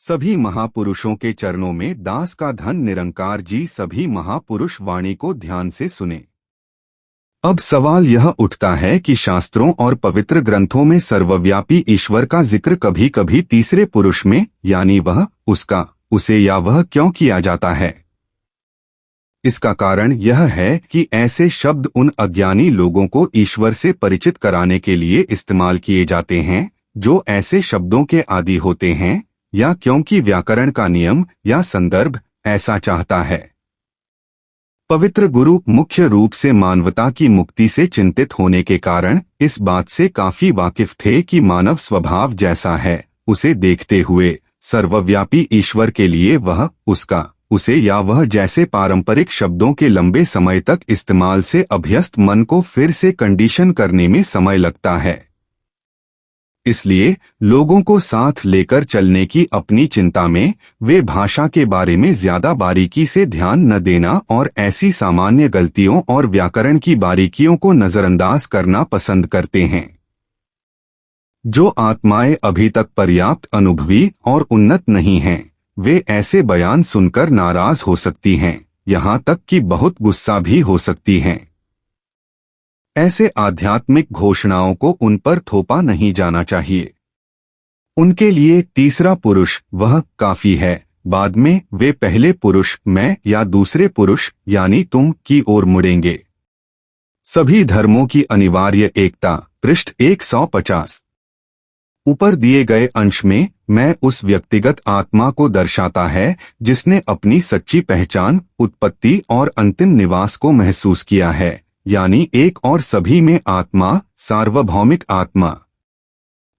सभी महापुरुषों के चरणों में दास का धन निरंकार जी। सभी महापुरुष वाणी को ध्यान से सुने। अब सवाल यह उठता है कि शास्त्रों और पवित्र ग्रंथों में सर्वव्यापी ईश्वर का जिक्र कभी कभी तीसरे पुरुष में यानी वह, उसका, उसे या वह क्यों किया जाता है। इसका कारण यह है कि ऐसे शब्द उन अज्ञानी लोगों को ईश्वर से परिचित कराने के लिए इस्तेमाल किए जाते हैं जो ऐसे शब्दों के आदी होते हैं, या क्योंकि व्याकरण का नियम या संदर्भ ऐसा चाहता है। पवित्र गुरु मुख्य रूप से मानवता की मुक्ति से चिंतित होने के कारण इस बात से काफी वाकिफ थे कि मानव स्वभाव जैसा है उसे देखते हुए सर्वव्यापी ईश्वर के लिए वह, उसका, उसे या वह जैसे पारंपरिक शब्दों के लंबे समय तक इस्तेमाल से अभ्यस्त मन को फिर से कंडीशन करने में समय लगता है। इसलिए लोगों को साथ लेकर चलने की अपनी चिंता में वे भाषा के बारे में ज्यादा बारीकी से ध्यान न देना और ऐसी सामान्य गलतियों और व्याकरण की बारीकियों को नजरअंदाज करना पसंद करते हैं। जो आत्माएं अभी तक पर्याप्त अनुभवी और उन्नत नहीं हैं, वे ऐसे बयान सुनकर नाराज हो सकती हैं, यहाँ तक कि बहुत गुस्सा भी हो सकती हैं। ऐसे आध्यात्मिक घोषणाओं को उन पर थोपा नहीं जाना चाहिए। उनके लिए तीसरा पुरुष वह काफी है। बाद में वे पहले पुरुष मैं या दूसरे पुरुष यानी तुम की ओर मुड़ेंगे। सभी धर्मों की अनिवार्य एकता, पृष्ठ 150। ऊपर दिए गए अंश में मैं उस व्यक्तिगत आत्मा को दर्शाता है जिसने अपनी सच्ची पहचान, उत्पत्ति और अंतिम निवास को महसूस किया है, यानी एक और सभी में आत्मा, सार्वभौमिक आत्मा।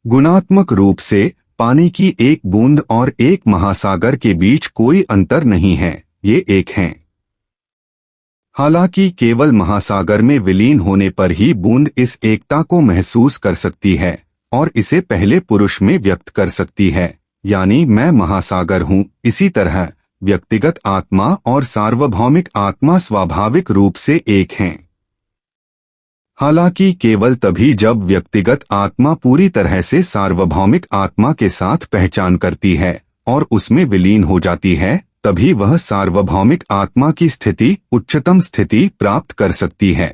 गुणात्मक रूप से पानी की एक बूंद और एक महासागर के बीच कोई अंतर नहीं है, ये एक हैं। हालांकि केवल महासागर में विलीन होने पर ही बूंद इस एकता को महसूस कर सकती है और इसे पहले पुरुष में व्यक्त कर सकती है, यानी मैं महासागर हूँ। इसी तरह व्यक्तिगत आत्मा और सार्वभौमिक आत्मा स्वाभाविक रूप से एक हैं। हालांकि केवल तभी जब व्यक्तिगत आत्मा पूरी तरह से सार्वभौमिक आत्मा के साथ पहचान करती है और उसमें विलीन हो जाती है, तभी वह सार्वभौमिक आत्मा की स्थिति, उच्चतम स्थिति प्राप्त कर सकती है।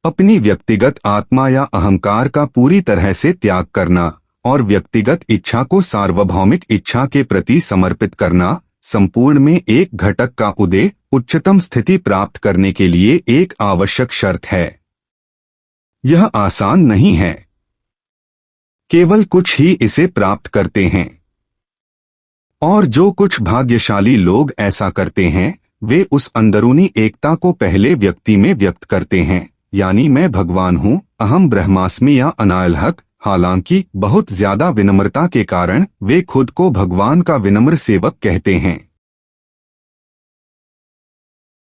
अपनी व्यक्तिगत आत्मा या अहंकार का पूरी तरह से त्याग करना और व्यक्तिगत इच्छा को सार्वभौमिक इच्छा के प्रति समर्पित करना संपूर्ण में एक घटक का उदय, उच्चतम स्थिति प्राप्त करने के लिए एक आवश्यक शर्त है। यह आसान नहीं है, केवल कुछ ही इसे प्राप्त करते हैं। और जो कुछ भाग्यशाली लोग ऐसा करते हैं, वे उस अंदरूनी एकता को पहले व्यक्ति में व्यक्त करते हैं, यानी मैं भगवान हूँ, अहम ब्रह्मास्मि या अनालहक। हालांकि बहुत ज्यादा विनम्रता के कारण वे खुद को भगवान का विनम्र सेवक कहते हैं।